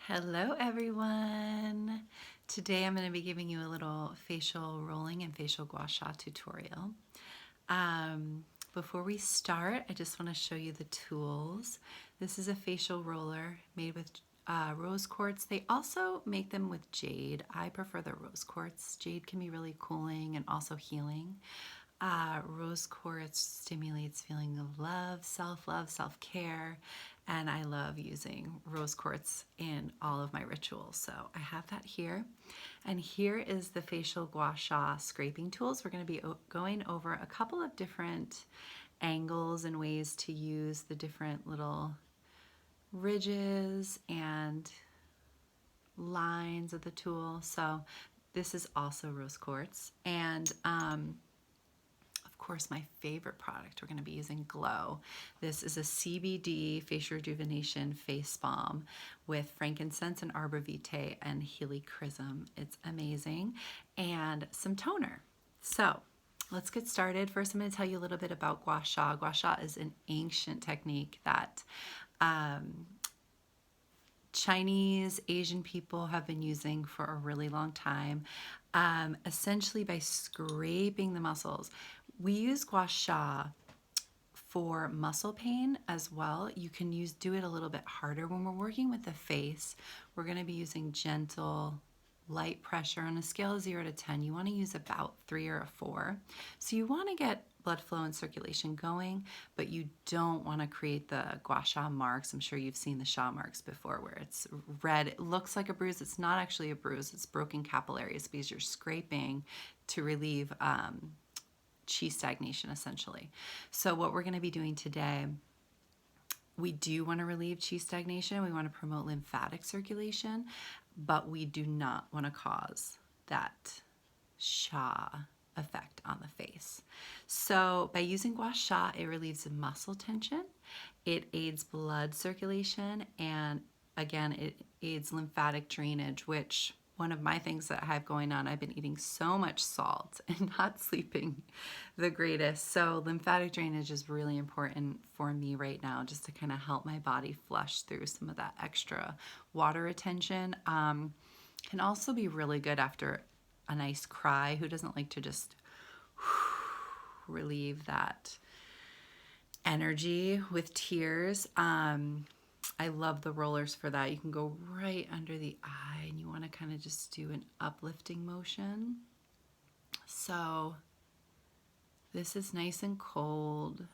Hello everyone! Today I'm going to be giving you a little facial rolling and facial gua sha tutorial. Before we start, I just want to show you the tools. This is a facial roller made with rose quartz. They also make them with jade. I prefer the rose quartz. Jade can be really cooling and also healing. Rose quartz stimulates feeling of love, self-care, and I love using rose quartz in all of my rituals. So I have that here. And here is the facial gua sha scraping tools. We're going to be going over a couple of different angles and ways to use the different little ridges and lines of the tool. So this is also rose quartz. And of course, my favorite product, we're going to be using Glow. This is a CBD facial rejuvenation face balm with frankincense and arbor vitae and helichrysum. It's amazing. And some toner. So let's get started. First, I'm going to tell you a little bit about Gua Sha. Gua Sha is an ancient technique that Chinese, Asian people have been using for a really long time, essentially by scraping the muscles. We use Gua Sha for muscle pain as well. You can do it a little bit harder. When we're working with the face, we're going to be using gentle, light pressure on a scale of 0 to 10. You want to use about 3 or a 4. So you want to get blood flow and circulation going, but you don't want to create the Gua Sha marks. I'm sure you've seen the Sha marks before where it's red. It looks like a bruise. It's not actually a bruise. It's broken capillaries because you're scraping to relieve qi stagnation essentially. So what we're going to be doing today, we do want to relieve qi stagnation. We want to promote lymphatic circulation, but we do not want to cause that Sha effect on the face. So by using Gua Sha, it relieves muscle tension, it aids blood circulation, and again, it aids lymphatic drainage, which one of my things that I have going on, I've been eating so much salt and not sleeping the greatest. So lymphatic drainage is really important for me right now, just to kind of help my body flush through some of that extra water retention. Can also be really good after a nice cry. Who doesn't like to just relieve that energy with tears? I love the rollers for that. You can go right under the eye and you want to kind of just do an uplifting motion. So this is nice and cold.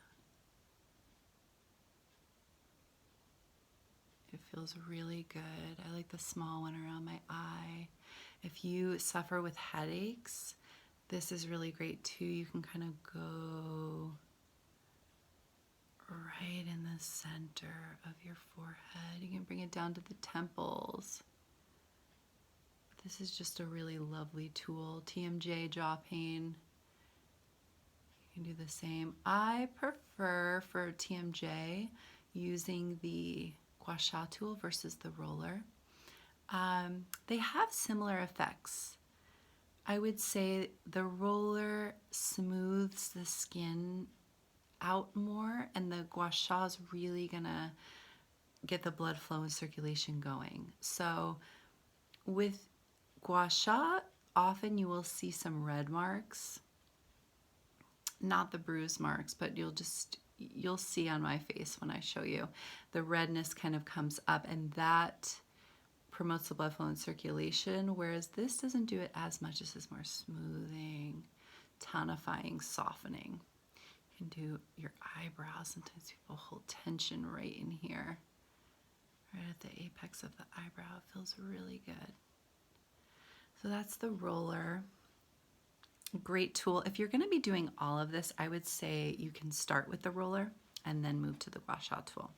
It feels really good. I like the small one around my eye. If you suffer with headaches, this is really great too. You can kind of go right in the center of your forehead. You can bring it down to the temples. This is just a really lovely tool. TMJ, jaw pain. You can do the same. I prefer for TMJ using the Gua Sha tool versus the roller. They have similar effects. I would say the roller smooths the skin out more, and the Gua Sha is really gonna get the blood flow and circulation going. So with Gua Sha, often you will see some red marks, not the bruise marks, but you'll see on my face when I show you, the redness kind of comes up, and that promotes the blood flow and circulation, whereas this doesn't do it as much. This is more smoothing, tonifying, softening. You can do your eyebrows. Sometimes people hold tension right in here, right at the apex of the eyebrow. It feels really good. So that's the roller. Great tool. If you're going to be doing all of this, I would say you can start with the roller and then move to the Gua Sha tool.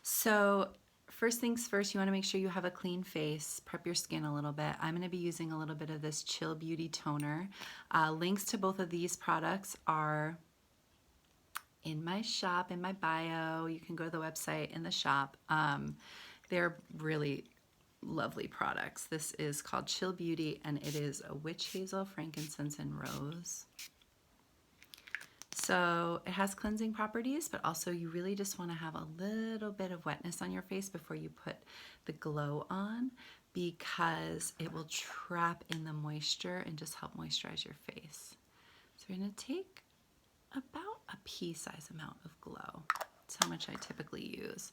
So first things first, you want to make sure you have a clean face. Prep your skin a little bit. I'm going to be using a little bit of this Chill Beauty toner. Links to both of these products are in my shop, in my bio. You can go to the website in the shop. They're really lovely products. This is called Chill Beauty, and it is a witch hazel, frankincense, and rose. So it has cleansing properties, but also you really just want to have a little bit of wetness on your face before you put the glow on, because it will trap in the moisture and just help moisturize your face. So we're going to take about a pea-size amount of glow. That's how much I typically use.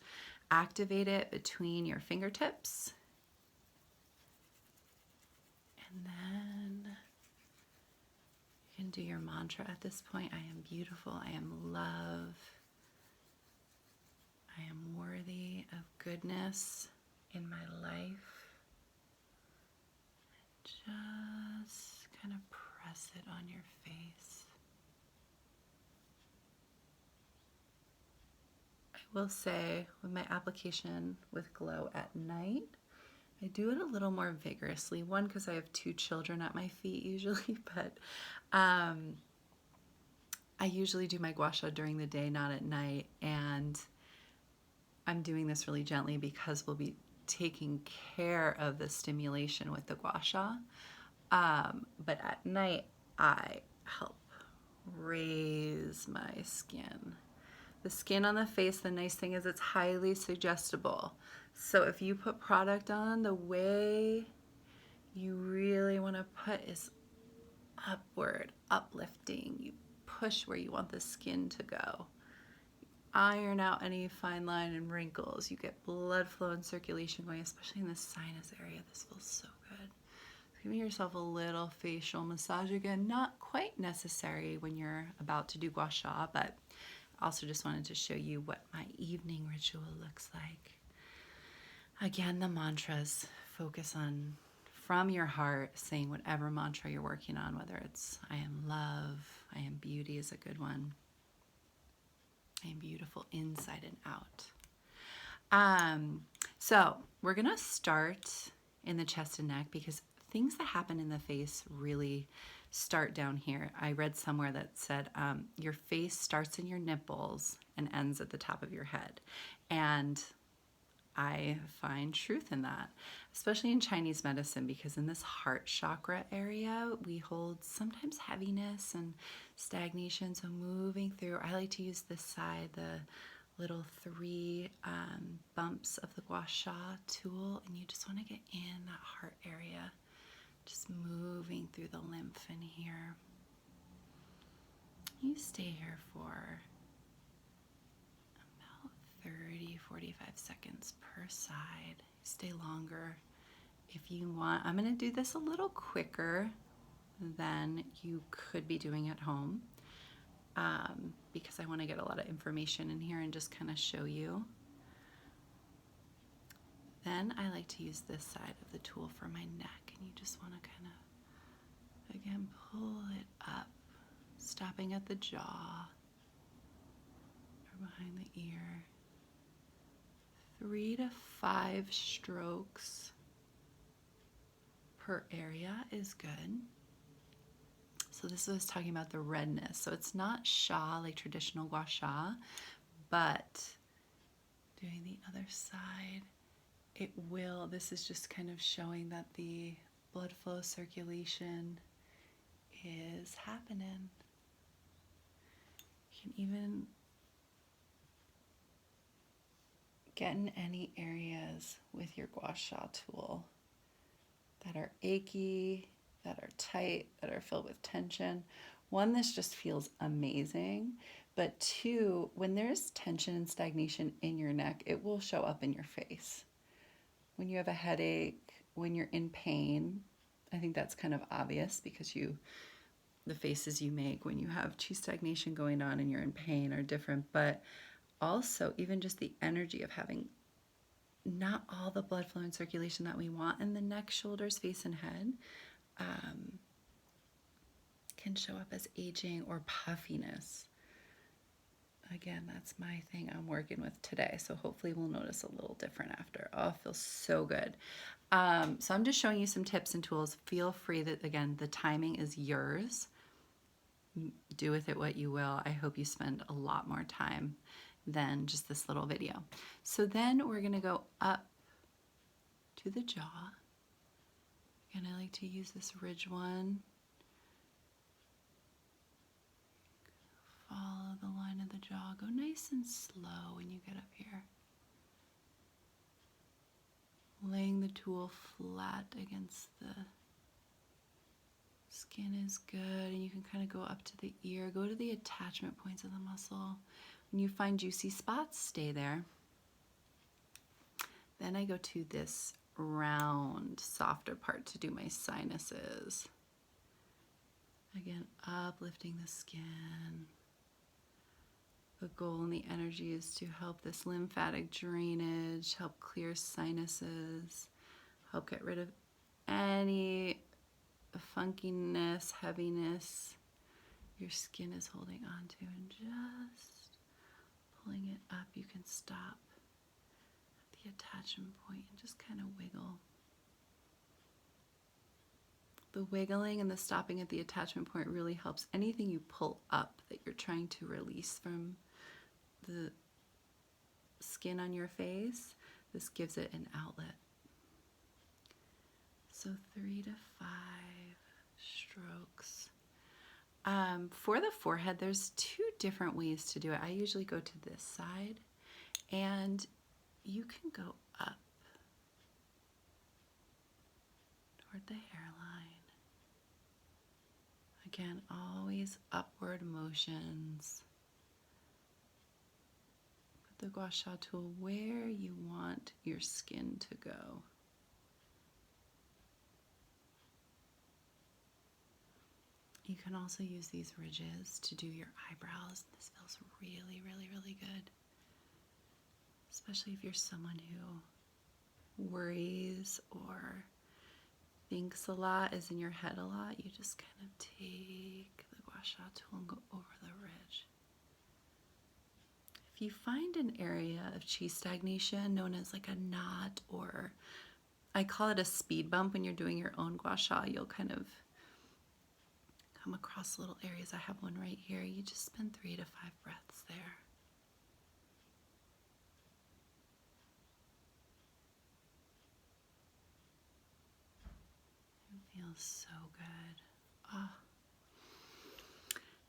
Activate it between your fingertips. And then you can do your mantra at this point. I am beautiful. I am love. I am worthy of goodness in my life. Just kind of press it on your face. I will say with my application with glow at night, I do it a little more vigorously. One, because I have 2 children at my feet usually, but I usually do my Gua Sha during the day, not at night. And I'm doing this really gently because we'll be taking care of the stimulation with the Gua Sha. But at night, I help raise my skin. The skin on the face, the nice thing is it's highly suggestible. So if you put product on, the way you really want to put is upward, uplifting. You push where you want the skin to go. Iron out any fine line and wrinkles. You get blood flow and circulation going, especially in the sinus area. This feels so good. Giving yourself a little facial massage again, not quite necessary when you're about to do Gua Sha, but also just wanted to show you what my evening ritual looks like. Again, the mantras, focus on from your heart, saying whatever mantra you're working on, whether it's I am love, I am beauty is a good one. I am beautiful inside and out. So we're gonna start in the chest and neck because things that happen in the face really start down here. I read somewhere that said your face starts in your nipples and ends at the top of your head. And I find truth in that, especially in Chinese medicine, because in this heart chakra area, we hold sometimes heaviness and stagnation. So moving through, I like to use this side, the little 3 bumps of the Gua Sha tool, and you just want to get in that heart area. Just moving through the lymph in here. You stay here for about 30-45 seconds per side. Stay longer if you want. I'm going to do this a little quicker than you could be doing at home because I want to get a lot of information in here and just kind of show you. Then I like to use this side of the tool for my neck, and you just want to kind of, again, pull it up, stopping at the jaw or behind the ear. 3 to 5 strokes per area is good. So this was talking about the redness. So it's not Sha like traditional Gua Sha, but doing the other side, it will, this is just kind of showing that the blood flow circulation is happening. You can even get in any areas with your Gua Sha tool that are achy, that are tight, that are filled with tension. 1, this just feels amazing, but 2, when there's tension and stagnation in your neck, it will show up in your face. When you have a headache, when you're in pain, I think that's kind of obvious because the faces you make when you have chi stagnation going on and you're in pain are different, but also even just the energy of having not all the blood flow and circulation that we want in the neck, shoulders, face, and head can show up as aging or puffiness. Again, that's my thing I'm working with today, so hopefully we'll notice a little different after. Oh, it feels so good. So I'm just showing you some tips and tools. Feel free that, again, the timing is yours. Do with it what you will. I hope you spend a lot more time than just this little video. So then we're going to go up to the jaw. And I like to use this ridge one. Follow the line of the jaw. Go nice and slow when you get up here. Laying the tool flat against the skin is good, and you can kind of go up to the ear. Go to the attachment points of the muscle. When you find juicy spots, stay there. Then I go to this round, softer part to do my sinuses. Again, uplifting the skin. The goal and the energy is to help this lymphatic drainage, help clear sinuses, help get rid of any funkiness, heaviness your skin is holding on to, and just pulling it up. You can stop at the attachment point and just kind of wiggle. The wiggling and the stopping at the attachment point really helps anything you pull up that you're trying to release from the skin on your face. This gives it an outlet. So 3 to 5 strokes. For the forehead, there's 2 different ways to do it. I usually go to this side, and you can go up toward the hairline. Again, always upward motions. Put the Gua Sha tool where you want your skin to go. You can also use these ridges to do your eyebrows. This feels really, really, really good. Especially if you're someone who worries or thinks a lot, is in your head a lot. You just kind of take the Gua Sha tool and go over the ridge. If you find an area of chi stagnation known as like a knot, or I call it a speed bump when you're doing your own Gua Sha, you'll kind of come across little areas. I have one right here. You just spend 3 to 5 breaths there. It feels so good. Oh.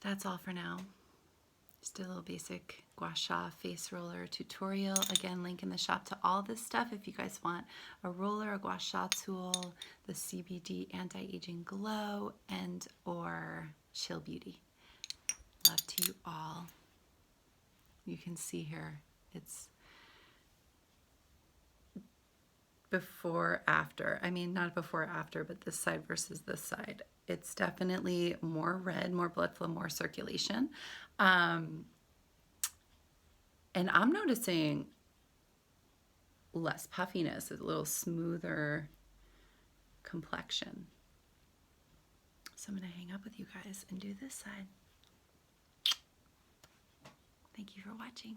That's all for now. Just a little basic Gua Sha face roller tutorial. Again, link in the shop to all this stuff if you guys want a roller, a Gua Sha tool, the CBD anti-aging glow, and or chill beauty. Love to you all. You can see here, it's before, after. I mean, not before, after, but this side versus this side. It's definitely more red, more blood flow, more circulation. And I'm noticing less puffiness, a little smoother complexion. So I'm going to hang up with you guys and do this side. Thank you for watching.